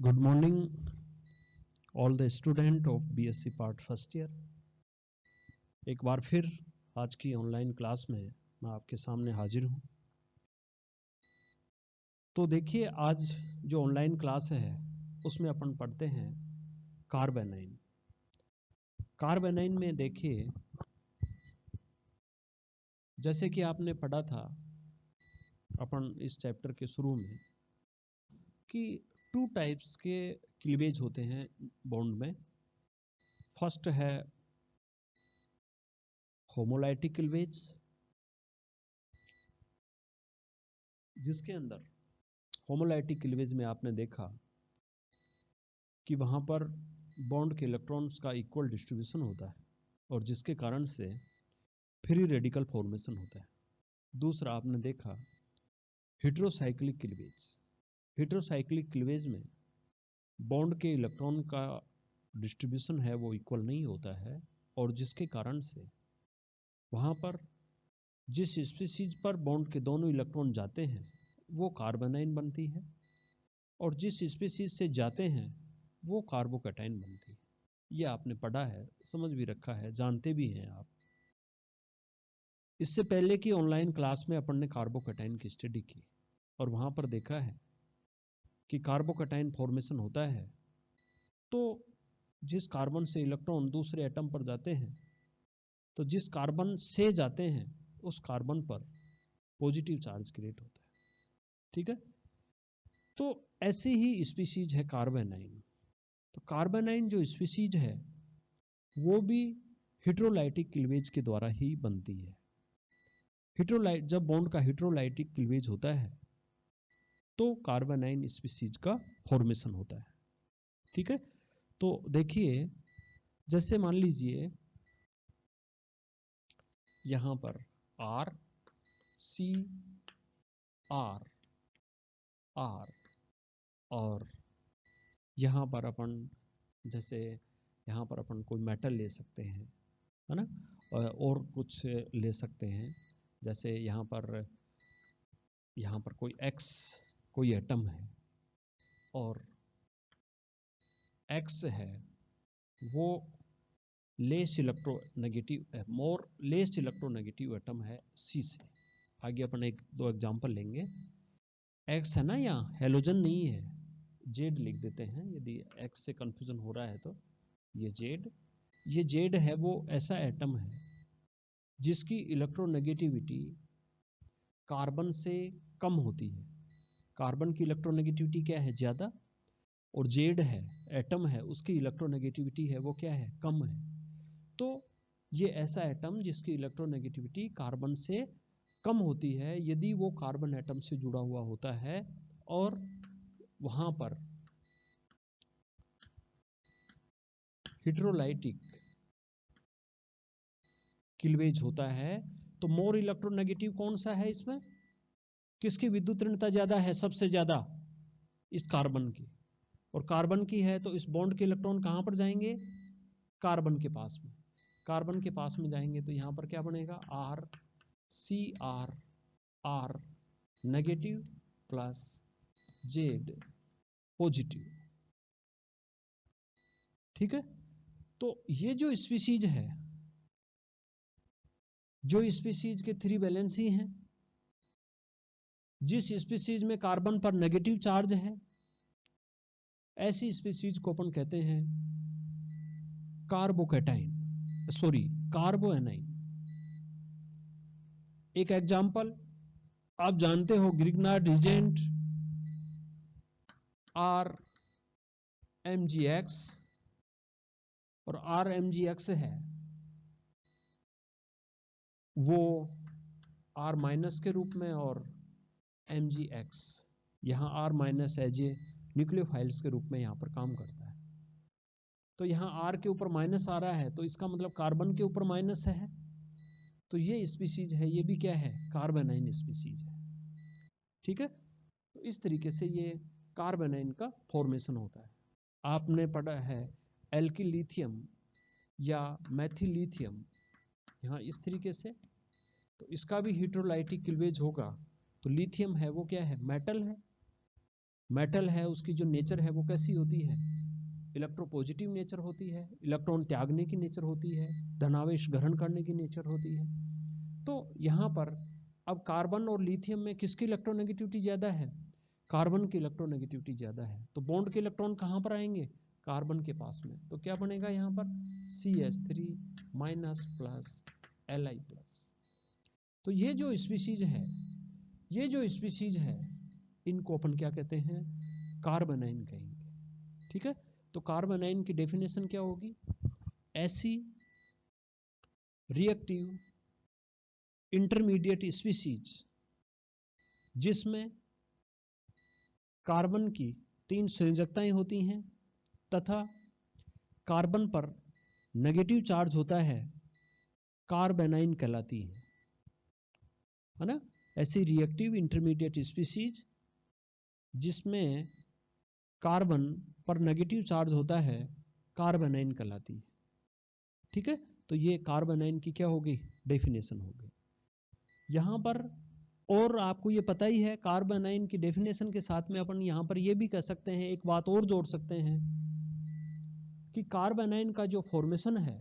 Good morning, all the student of BSc Part first year. एक बार फिर आज की ऑनलाइन क्लास में मैं आपके सामने हाजिर हूं। तो देखिए, आज जो ऑनलाइन क्लास है उसमें अपन पढ़ते हैं कार्बेनाइन। कार्बेनाइन में देखिए, जैसे कि आपने पढ़ा था अपन इस चैप्टर के शुरू में कि टू टाइप्स के क्लीवेज होते हैं बॉन्ड में। फर्स्ट है होमोलाइटिक क्लीवेज, जिसके अंदर होमोलाइटिक क्लीवेज में आपने देखा कि वहां पर बॉन्ड के इलेक्ट्रॉन्स का इक्वल डिस्ट्रीब्यूशन होता है और जिसके कारण से फ्री रेडिकल फॉर्मेशन होता है। दूसरा आपने देखा हेटेरोसाइक्लिक क्लीवेज। हेटेरोसाइक्लिक क्लीवेज में बॉन्ड के इलेक्ट्रॉन का डिस्ट्रीब्यूशन है वो इक्वल नहीं होता है और जिसके कारण से वहां पर जिस स्पीसीज पर बॉन्ड के दोनों इलेक्ट्रॉन जाते हैं वो कार्बोनाइन बनती है और जिस स्पीसीज से जाते हैं वो कार्बोकैटाइन बनती है। ये आपने पढ़ा है, समझ भी रखा है, जानते भी हैं आप। इससे पहले की ऑनलाइन क्लास में अपन ने कार्बोकैटाइन की स्टडी की और वहां पर देखा है कि कार्बोकैटाइन फॉर्मेशन होता है तो जिस कार्बन से इलेक्ट्रॉन दूसरे एटम पर जाते हैं तो जिस कार्बन से जाते हैं उस कार्बन पर पॉजिटिव चार्ज क्रिएट होता है। ठीक है, तो ऐसी ही स्पीसीज है कार्बोनाइन। तो कार्बोनाइन जो स्पीसीज है वो भी हेटेरोलाइटिक क्लीवेज के द्वारा ही बनती है। हेटेरोलाइट जब बॉन्ड का हेटेरोलाइटिक क्लीवेज होता है तो कार्बोनाइन स्पीसीज का फॉर्मेशन होता है। ठीक है, तो देखिए, जैसे मान लीजिए यहां पर आर सी आर आर और यहां पर अपन जैसे यहां पर अपन कोई मेटल ले सकते हैं, है ना, और कुछ ले सकते हैं। जैसे यहां पर कोई एक्स कोई एटम है और एक्स है वो less electronegative more less electronegative atom है सी से। आगे अपन एक दो एग्जांपल लेंगे। एक्स है ना, यहाँ हेलोजन नहीं है, जेड लिख देते हैं यदि एक्स से कंफ्यूजन हो रहा है तो। ये जेड है वो ऐसा एटम है जिसकी इलेक्ट्रोनेगेटिविटी कार्बन से कम होती है। कार्बन की इलेक्ट्रोनेगेटिविटी क्या है, ज्यादा, और जेड है एटम है उसकी इलेक्ट्रोनेगेटिविटी है वो क्या है, कम है। तो ये ऐसा एटम जिसकी इलेक्ट्रोनेगेटिविटी कार्बन से कम होती है यदि वो कार्बन एटम से जुड़ा हुआ होता है और वहां पर हेटेरोलाइटिक क्लीवेज होता है तो मोर इलेक्ट्रोनेगेटिव कौन सा है इसमें, किसकी विद्युत ऋणता ज्यादा है, सबसे ज्यादा इस कार्बन की, और कार्बन की है तो इस बॉन्ड के इलेक्ट्रॉन कहां पर जाएंगे, कार्बन के पास में। कार्बन के पास में जाएंगे तो यहां पर क्या बनेगा, R C R R negative plus Z positive. ठीक है, तो ये जो स्पीसीज है, जो स्पीसीज के 3 वैलेंसी हैं, जिस स्पीसीज में कार्बन पर नेगेटिव चार्ज है ऐसी स्पीसीज को अपन कहते हैं कार्बोएनाइन। एक एग्जांपल आप जानते हो, Grignard reagent R M G X, और आर एम जी एक्स है वो आर माइनस के रूप में और एम जी एक्स यहां R minus as a nucleophiles के रूप में यहां पर काम करता है। तो यहां आर के ऊपर माइनस आ रहा है तो इसका मतलब कार्बन के ऊपर माइनस है, तो ये स्पीसीज है, ये भी क्या है, कार्बोनाइन स्पीसीज है। ठीक है, तो इस तरीके से ये कार्बोनाइन का फॉर्मेशन होता है। आपने पढ़ा है एल्किल लिथियम या मैथिलिथियम, यहां इस तरीके से, तो इसका भी हेटेरोलाइटिक क्लीवेज होगा। तो लिथियम है वो क्या है, मेटल है, मेटल है उसकी जो नेचर है वो कैसी होती है, इलेक्ट्रोपॉजिटिव नेचर होती है, इलेक्ट्रॉन त्यागने की नेचर होती है, धनावेश ग्रहण करने की नेचर होती है। तो यहाँ पर अब कार्बन और लिथियम में किसकी इलेक्ट्रोनेगेटिविटी ज्यादा है, कार्बन की इलेक्ट्रोनेगेटिविटी ज्यादा है। तो बॉन्ड के इलेक्ट्रॉन कहाँ पर आएंगे, कार्बन के पास में। तो क्या बनेगा यहाँ पर CH3 minus plus Li plus. तो ये जो स्पीशीज है, ये जो स्पीशीज है, इनको अपन क्या कहते हैं, कार्बोनाइन कहेंगे। ठीक है, तो कार्बोनाइन की डेफिनेशन क्या होगी, ऐसी रिएक्टिव इंटरमीडिएट स्पीशीज जिसमें कार्बन की 3 संयोजकताएं होती हैं तथा कार्बन पर नेगेटिव चार्ज होता है, कार्बोनाइन कहलाती है ना। ऐसी रिएक्टिव इंटरमीडिएट स्पीशीज जिसमें कार्बन पर नेगेटिव चार्ज होता है, कार्बोनाइन कहलाती है। ठीक है, तो ये कार्बोनाइन की क्या होगी, डेफिनेशन होगी। यहां पर और आपको ये पता ही है, कार्बोनाइन की डेफिनेशन के साथ में अपन यहां पर ये भी कह सकते हैं, एक बात और जोड़ सकते हैं कि कार्बोनाइन का जो फॉर्मेशन है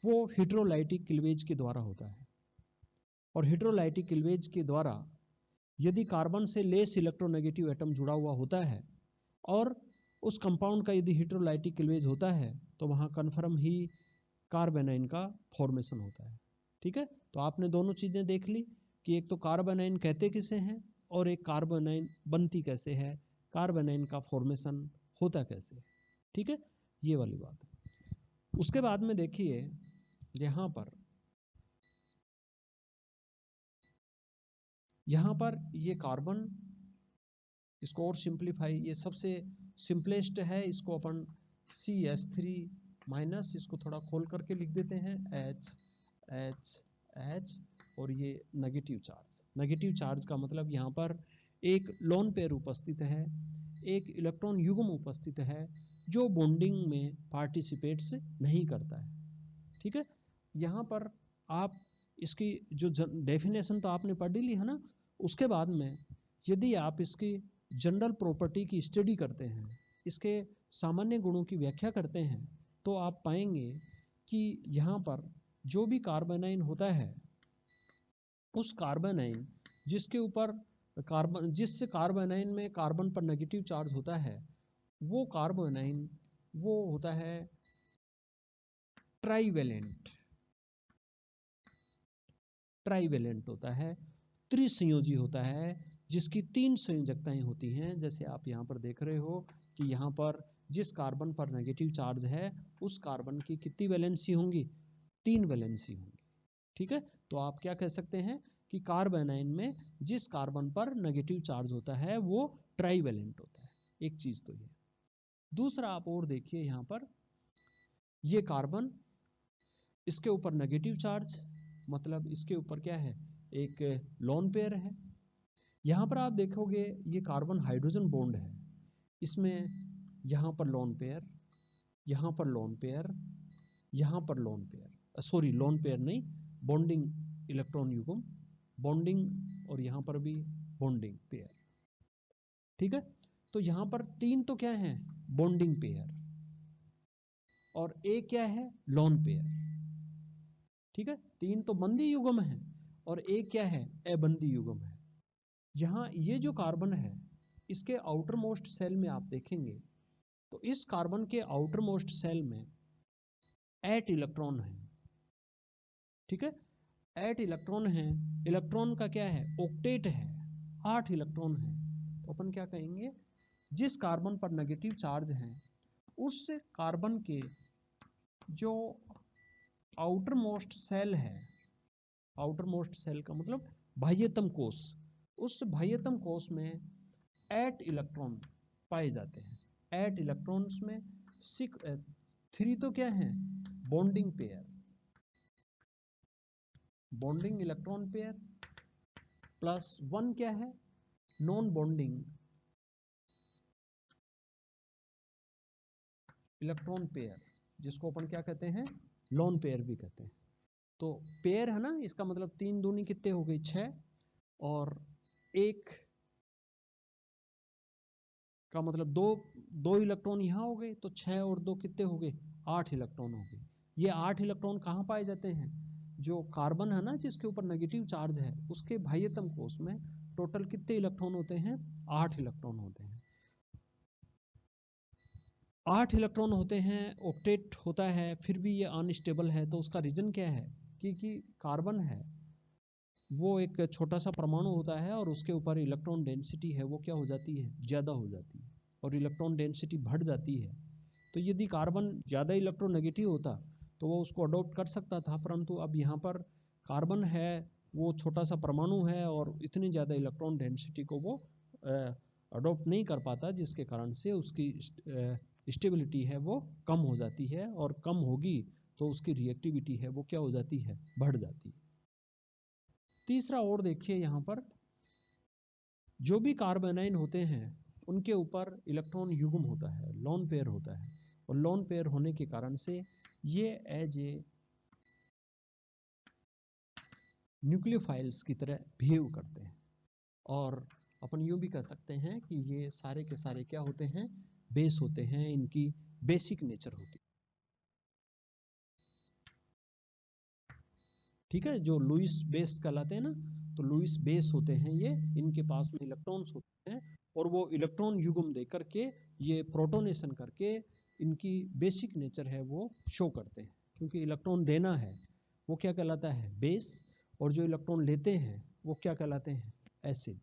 वो हेटेरोलाइटिक क्लीवेज के द्वारा होता है। और हेटेरोलाइटिक क्लीवेज के द्वारा यदि कार्बन से लेस इलेक्ट्रोनेगेटिव एटम जुड़ा हुआ होता है और उस कंपाउंड का यदि हेटेरोलाइटिक क्लीवेज होता है तो वहां कन्फर्म ही कार्बोनाइन का फॉर्मेशन होता है। ठीक है, तो आपने दोनों चीजें देख ली कि एक तो कार्बोनाइन कहते किसे हैं और एक कार्बोनाइन बनती कैसे है, कार्बोनाइन का फॉर्मेशन होता कैसे है। ठीक है, ये वाली बात है। उसके बाद में देखिए यहां पर ये कार्बन, इसको और सिंप्लीफाई, ये सबसे सिंपलेस्ट है, इसको अपन CH3 माइनस, इसको थोड़ा खोल करके लिख देते हैं H H H, और ये नेगेटिव चार्ज। नेगेटिव चार्ज का मतलब यहाँ पर एक लोन पेयर उपस्थित है, एक इलेक्ट्रॉन युग्म उपस्थित है जो बॉन्डिंग में पार्टिसिपेट्स नहीं करता है। ठीक है, यहाँ पर आप इसकी जो डेफिनेशन तो आपने पढ़ ली है ना, उसके बाद में यदि आप इसकी जनरल प्रॉपर्टी की स्टडी करते हैं, इसके सामान्य गुणों की व्याख्या करते हैं, तो आप पाएंगे कि यहाँ पर जो भी कार्बोनाइन होता है, उस कार्बोनाइन जिसके ऊपर कार्बन, जिस कार्बोनाइन में कार्बन पर नेगेटिव चार्ज होता है, वो कार्बोनाइन वो होता है ट्राइवेलेंट। ट्राइवेलेंट होता है, त्रिसंयोजी होता है, जिसकी 3 संयोजकताएं होती हैं। जैसे आप यहाँ पर देख रहे हो कि यहाँ पर जिस कार्बन पर नेगेटिव चार्ज है उस कार्बन की कितनी वैलेंसी होंगी, 3 वैलेंसी होंगी। ठीक है, तो आप क्या कह सकते हैं कि कार्बोनाइन में जिस कार्बन पर नेगेटिव चार्ज होता है वो ट्राइवेलेंट होता है। एक चीज तो ये। दूसरा आप और देखिए, यहाँ पर ये कार्बन, इसके ऊपर नेगेटिव चार्ज, मतलब इसके ऊपर क्या है, एक लोन पेयर है। यहां पर आप देखोगे ये कार्बन हाइड्रोजन बॉन्ड है, इसमें यहां पर लोन पेयर, यहां पर लोन पेयर, यहां पर lone pair, sorry lone pair नहीं, बॉन्डिंग इलेक्ट्रॉन युग्म, बॉन्डिंग, और यहां पर भी बॉन्डिंग पेयर। ठीक है, तो यहां पर 3 तो क्या है, बॉन्डिंग पेयर, और एक क्या है, लोन पेयर। ठीक है, 3 तो बंदी युग्म है और एक क्या है, अबंदी युग्म है। यहां ये जो कार्बन है, इसके आउटर मोस्ट सेल में आप देखेंगे तो इस कार्बन के आउटर मोस्ट सेल में 8 इलेक्ट्रॉन है। ठीक है, 8 इलेक्ट्रॉन है, इलेक्ट्रॉन का क्या है, ऑक्टेट है, 8 इलेक्ट्रॉन है। तो अपन क्या कहेंगे, जिस कार्बन पर नेगेटिव चार्ज है उस कार्बन के जो आउटर मोस्ट सेल है, आउटर मोस्ट सेल का मतलब बाह्यतम कोश, उस बाह्यतम कोश में 8 इलेक्ट्रॉन पाए जाते हैं। 8 इलेक्ट्रॉन्स में 3 तो क्या है, bonding pair, bonding electron pair, plus 1 क्या है, नॉन बॉन्डिंग इलेक्ट्रॉन पेयर, जिसको अपन क्या कहते हैं, लोन पेयर भी कहते हैं। तो पेयर है ना, इसका मतलब 3 दूनी कितने हो गई, 6, और एक का मतलब दो इलेक्ट्रॉन यहाँ हो गए, तो 6 और 2 कितने हो गए, 8 इलेक्ट्रॉन हो गए। ये 8 इलेक्ट्रॉन कहाँ पाए जाते हैं, जो कार्बन है ना जिसके ऊपर नेगेटिव चार्ज है, उसके बाह्यतम कोश में टोटल कितने इलेक्ट्रॉन होते हैं, 8 इलेक्ट्रॉन होते हैं। 8 इलेक्ट्रॉन होते हैं, ऑक्टेट होता है, फिर भी ये अनस्टेबल है। तो उसका रीजन क्या है, कि कार्बन है वो एक छोटा सा परमाणु होता है और उसके ऊपर इलेक्ट्रॉन डेंसिटी है वो क्या हो जाती है, ज़्यादा हो जाती है, और इलेक्ट्रॉन डेंसिटी बढ़ जाती है। तो यदि कार्बन ज़्यादा इलेक्ट्रोनेगेटिव होता तो वो उसको अडॉप्ट कर सकता था, परंतु अब यहाँ पर कार्बन है वो छोटा सा परमाणु है और इतनी ज़्यादा इलेक्ट्रॉन डेंसिटी को वो अडॉप्ट नहीं कर पाता, जिसके कारण से उसकी स्टेबिलिटी है वो कम हो जाती है, और कम होगी तो उसकी रिएक्टिविटी है वो क्या हो जाती है, बढ़ जाती है। तीसरा और देखिए, यहाँ पर जो भी कार्बोनाइन होते हैं उनके ऊपर इलेक्ट्रॉन युग्म होता है, लोन पेयर होता है, और लोन पेयर होने के कारण से ये एज ए न्यूक्लियोफाइल्स की तरह बिहेव करते हैं, और अपन यूं भी कह सकते हैं कि ये सारे के सारे क्या होते हैं, बेस होते हैं, इनकी बेसिक नेचर होती है। ठीक है, जो लुईस बेस कहलाते हैं ना, तो लुईस बेस होते हैं ये, इनके पास में इलेक्ट्रॉन्स होते हैं और वो इलेक्ट्रॉन युग्म दे करके ये प्रोटोनेशन करके इनकी बेसिक नेचर है वो शो करते हैं। क्योंकि इलेक्ट्रॉन देना है वो क्या कहलाता है, बेस, और जो इलेक्ट्रॉन लेते हैं वो क्या कहलाते हैं, एसिड।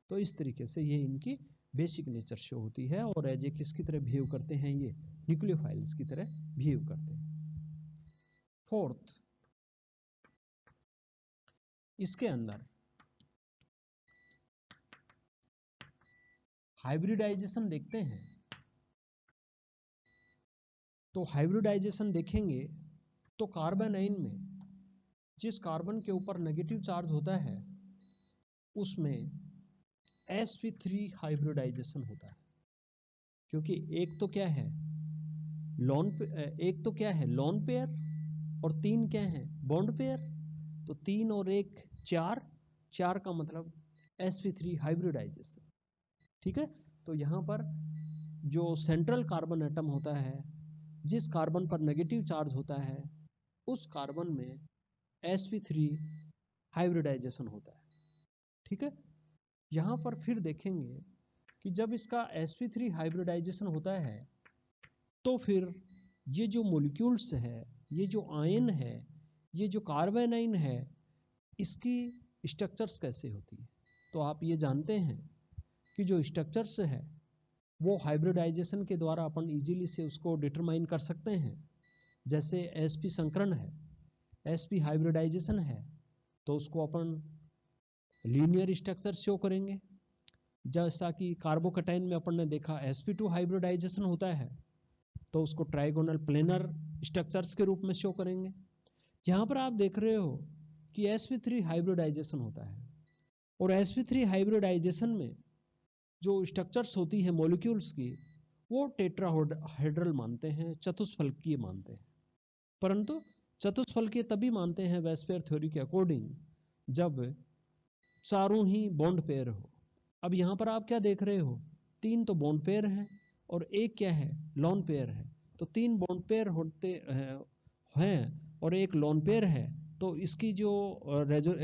तो इस तरीके से ये इनकी बेसिक नेचर शो होती है, और एज ए किसकी तरह बिहेव करते हैं, ये न्यूक्लियोफाइल्स की तरह बिहेव करते हैं। फोर्थ, इसके अंदर हाइब्रिडाइजेशन देखते हैं। तो हाइब्रिडाइजेशन देखेंगे तो कार्बोनाइन में जिस कार्बन के ऊपर नेगेटिव चार्ज होता है उसमें sp3 हाइब्रिडाइजेशन होता है। क्योंकि एक तो क्या है लोन पेयर और 3 क्या है, बॉन्ड पेयर। तो 3 और 1 4 का मतलब sp3 हाइब्रिडाइजेशन। ठीक है, तो यहां पर जो सेंट्रल कार्बन एटम होता है, जिस कार्बन पर नेगेटिव चार्ज होता है, उस कार्बन में sp3 हाइब्रिडाइजेशन होता है। ठीक है, यहां पर फिर देखेंगे कि जब इसका sp3 हाइब्रिडाइजेशन होता है तो फिर ये जो मॉलिक्यूल्स है, ये जो आयन है, ये जो कार्बोनाइन है, इसकी स्ट्रक्चर्स कैसे होती है। तो आप ये जानते हैं कि जो स्ट्रक्चर्स है वो हाइब्रिडाइजेशन के द्वारा अपन इजीली से उसको डिटरमाइन कर सकते हैं। जैसे sp संकरण है, sp हाइब्रिडाइजेशन है, तो उसको अपन लीनियर स्ट्रक्चर शो करेंगे। जैसा कि कार्बोकैटायन में अपन ने देखा sp2 हाइब्रिडाइजेशन होता है, तो उसको ट्राइगोनल प्लेनर स्ट्रक्चर्स के रूप में शो करेंगे। यहां पर आप देख रहे हो कि sp3 हाइब्रिडाइजेशन होता है, और sp3 हाइब्रिडाइजेशन में जो स्ट्रक्चर्स होती है मॉलिक्यूल्स की, वो टेट्राहेड्रल मानते हैं, चतुष्फलकीय मानते हैं। परंतु चतुष्फलकीय तभी मानते हैं वेस्पेयर थ्योरी के अकॉर्डिंग जब चारों ही बॉन्ड पेयर हो। अब यहां पर आप क्या देख रहे हो, 3 तो बॉन्ड पेयर हैं और एक क्या है, लोन पेयर है। तो 3 बॉन्ड पेयर होते हैं और एक लोन पेयर है, तो इसकी जो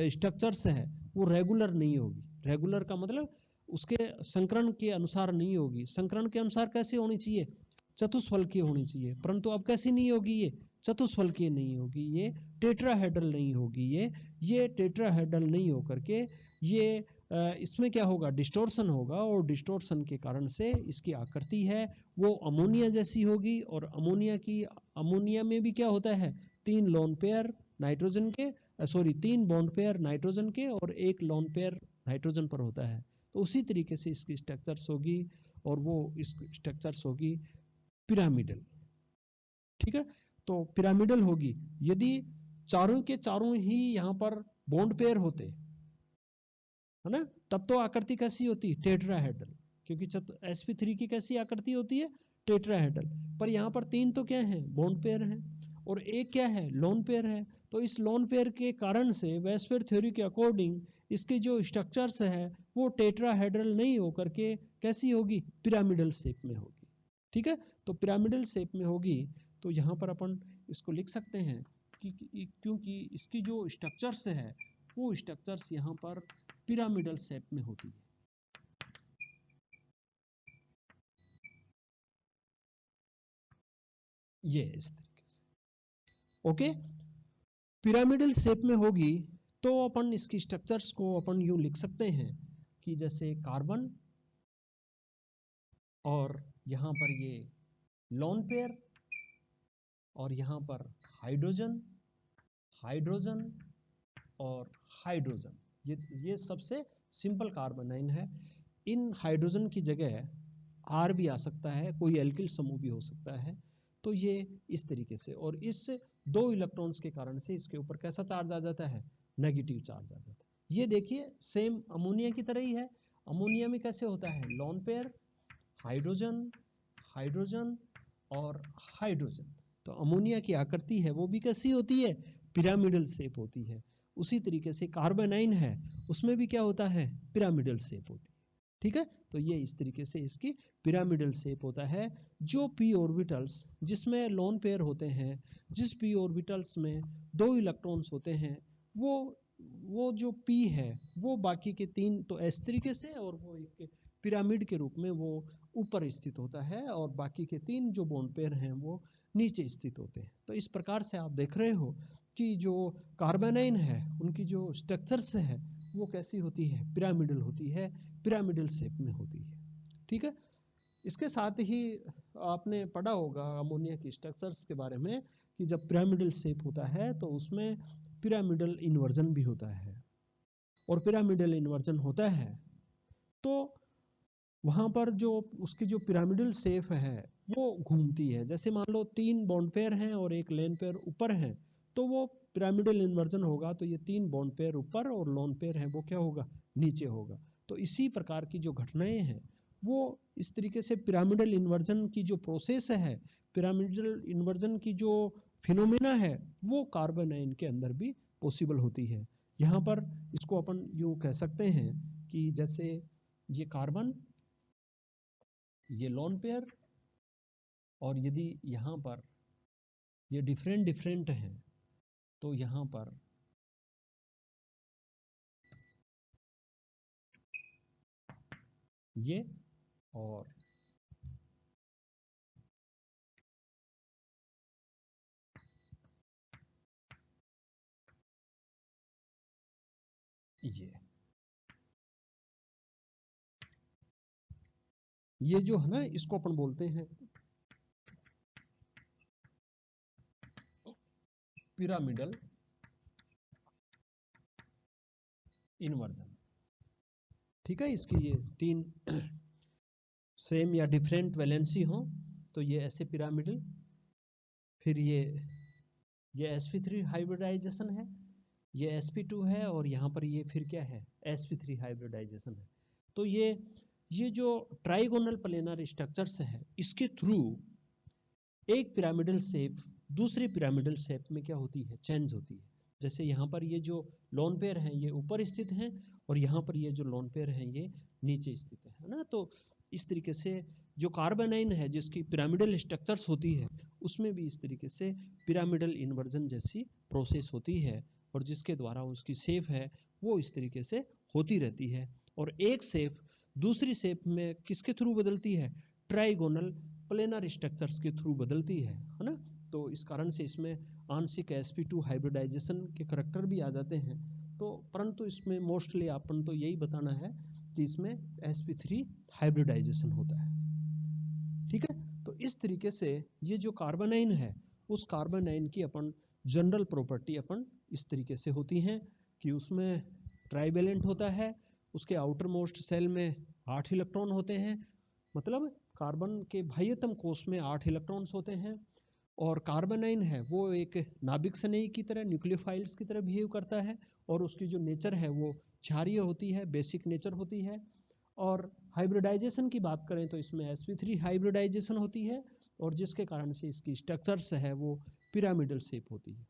स्ट्रक्चर्स है वो रेगुलर नहीं होगी। रेगुलर का मतलब उसके संकरण के अनुसार नहीं होगी। संकरण के अनुसार कैसे होनी चाहिए, चतुष्फलकीय होनी चाहिए, परंतु अब कैसी नहीं होगी, ये चतुष्फलकीय नहीं होगी, ये टेट्राहेड्रल नहीं होगी। ये टेट्राहेड्रल नहीं होकर के ये इसमें क्या होगा, डिस्टोर्शन होगा, और डिस्टोर्शन के कारण से इसकी आकृति है वो अमोनिया जैसी होगी। और अमोनिया में भी क्या होता है, 3 लोन पेयर नाइट्रोजन के, 3 बॉन्ड पेयर नाइट्रोजन के और एक लोन पेयर नाइट्रोजन पर होता है। तो उसी तरीके से इसकी स्ट्रक्चर्स होगी, और वो इस स्ट्रक्चर्स होगी पिरामिडल। ठीक है, तो पिरामिडल होगी। यदि चारों के चारों ही यहाँ पर बॉन्ड पेयर होते, है ना, तब तो आकृति कैसी होती, टेट्राहेड्रल। क्योंकि sp3 की कैसी आकृति होती है, टेट्राहेड्रल। पर यहाँ पर 3 तो क्या है, बॉन्ड पेयर है, और एक क्या है, लोन पेयर है। तो इस लोन पेयर के कारण से वेस्पेयर थ्योरी के अकॉर्डिंग इसके जो स्ट्रक्चर्स है वो टेट्राहेड्रल नहीं होकर के कैसी होगी, पिरामिडल शेप में होगी। ठीक है, तो पिरामिडल शेप में होगी। तो यहाँ पर अपन इसको लिख सकते हैं कि क्योंकि इसकी जो स्ट्रक्चर्स है वो स्ट्रक्चर्स यहाँ पर पिरामिडल शेप में होती है। ये इस तरीके से ओके, पिरामिडल शेप में होगी। तो अपन इसकी स्ट्रक्चर्स को अपन यूं लिख सकते हैं कि जैसे कार्बन, और यहां पर ये लोन पेयर, और यहां पर हाइड्रोजन, हाइड्रोजन और हाइड्रोजन। ये सबसे सिंपल कार्बोनाइन है। इन हाइड्रोजन की जगह आर भी आ सकता है, कोई एल्किल समूह भी हो सकता है। तो ये इस तरीके से, और इस 2 इलेक्ट्रॉन्स के कारण से इसके ऊपर कैसा चार्ज आ जाता है, नेगेटिव चार्ज आ जाता है। ये देखिए सेम अमोनिया की तरह ही है। अमोनिया में कैसे होता है, लोन पेयर, हाइड्रोजन, हाइड्रोजन और हाइड्रोजन। तो अमोनिया की आकृति है वो भी कैसी होती है, पिरामिडल शेप होती है। उसी तरीके से कार्बोनाइन है, उसमें भी क्या होता है, पिरामिडल शेप होती है। ठीक है, तो ये इस तरीके से इसकी पिरामिडल शेप होता है। जो पी ऑर्बिटल्स जिसमें लोन पेयर होते हैं, जिस पी ऑर्बिटल्स में 2 इलेक्ट्रॉन्स होते हैं, वो जो पी है वो बाकी के 3 तो इस तरीके से, और वो एक पिरामिड के रूप में वो ऊपर स्थित होता है, और बाकी के 3 जो बॉन्ड पेयर हैं वो नीचे स्थित होते हैं। तो इस प्रकार से आप देख रहे हो कि जो कार्बोनाइन है उनकी जो स्ट्रक्चर्स है वो कैसी होती है, पिरामिडल होती है, पिरामिडल शेप में होती है। ठीक है, इसके साथ ही आपने पढ़ा होगा अमोनिया की स्ट्रक्चर्स के बारे में कि जब पिरामिडल शेप होता है तो उसमें पिरामिडल इन्वर्जन भी होता है, और पिरामिडल इन्वर्जन होता है तो वहां पर जो उसकी जो पिरामिडल शेप है वो घूमती है। जैसे मान लो 3 बॉन्ड पेयर हैं और एक लेन पेयर ऊपर है, तो वो पिरामिडल इन्वर्जन होगा, तो ये 3 बॉन्ड पेयर ऊपर और लोन पेयर है वो क्या होगा, नीचे होगा। तो इसी प्रकार की जो घटनाएं हैं वो इस तरीके से पिरामिडल इन्वर्जन की जो प्रोसेस है, पिरामिडल इन्वर्जन की जो फिनोमेना है वो कार्बोनाइन के अंदर भी पॉसिबल होती है। यहाँ पर इसको अपन यूं कह सकते हैं कि जैसे ये कार्बन, ये लोन पेयर, और यदि यहाँ पर ये डिफरेंट डिफरेंट हैं तो यहाँ पर ये और ये जो है ना इसको अपन बोलते हैं पिरामिडल इन्वर्जन। ठीक है, इसकी ये 3 सेम या डिफरेंट वैलेंसी हो तो ये ऐसे पिरामिडल। फिर ये sp3 हाइब्रिडाइजेशन है, ये sp2 है, और यहाँ पर ये फिर क्या है, sp3 हाइब्रिडाइजेशन है। तो ये जो ट्राइगोनल प्लेनर स्ट्रक्चर्स है इसके थ्रू एक पिरामिडल शेप दूसरी पिरामिडल शेप में क्या होती है, चेंज होती है। जैसे यहाँ पर ये जो लोन पेयर हैं ये ऊपर स्थित हैं, और यहाँ पर ये जो लोन पेयर हैं ये नीचे स्थित है ना। तो इस तरीके से जो कार्बोनाइन है जिसकी पिरामिडल स्ट्रक्चर्स होती है उसमें भी इस तरीके से पिरामिडल इन्वर्जन जैसी प्रोसेस होती है, और जिसके द्वारा उसकी शेप है वो इस तरीके से होती रहती है। और एक शेप दूसरी शेप में किसके थ्रू बदलती है, ट्राइगोनल प्लेनर स्ट्रक्चर्स के थ्रू बदलती है ना। तो इस कारण से इसमें आंशिक sp2 हाइब्रिडाइजेशन के करैक्टर भी आ जाते हैं। तो परंतु इसमें मोस्टली अपन तो यही बताना है कि इसमें sp3 हाइब्रिडाइजेशन होता है। ठीक है, तो इस तरीके से ये जो कार्बोनाइन है उस कार्बोनाइन की अपन जनरल प्रॉपर्टी अपन इस तरीके से होती हैं कि उसमें ट्राइवेलेंट होता है, उसके आउटर मोस्ट सेल में 8 इलेक्ट्रॉन होते हैं, मतलब कार्बन के बाह्यतम कोष में 8 इलेक्ट्रॉन्स होते हैं। और कार्बोनाइन है वो एक नाभिक स्नेही की तरह, न्यूक्लियोफाइल्स की तरह बिहेव करता है, और उसकी जो नेचर है वो क्षारीय होती है, बेसिक नेचर होती है। और हाइब्रिडाइजेशन की बात करें तो इसमें sp3 हाइब्रिडाइजेशन होती है, और जिसके कारण से इसकी स्ट्रक्चर्स है वो पिरामिडल शेप होती है।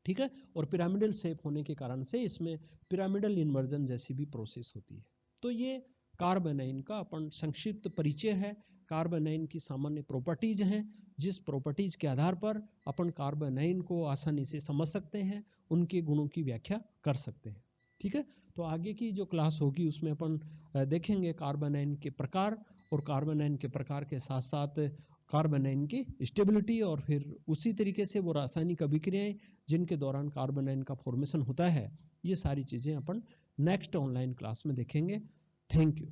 ठीक है। और पिरामिडल शेप होने के कारण से इसमें पिरामिडल इन्वर्जन जैसी भी प्रोसेस होती है। तो ये कार्बेनाइन का अपन संक्षिप्त परिचय है। कार्बेनाइन की सामान्य प्रॉपर्टीज हैं, जिस प्रॉपर्टीज के आधार पर अपन कार्बेनाइन को आसानी से समझ सकते हैं, उनके गुणों की व्याख्या कर सकते हैं। ठीक है। तो आगे की जो क्लास होगी उसमें अपन देखेंगे कार्बेनाइन के प्रकार, और कार्बेनाइन के प्रकार के साथ साथ कार्बेनाइन की स्टेबिलिटी, और फिर उसी तरीके से वो रासायनिक अभिक्रियाएं जिनके दौरान कार्बेनाइन का फॉर्मेशन होता है, ये सारी चीजें अपन नेक्स्ट ऑनलाइन क्लास में देखेंगे। Thank you.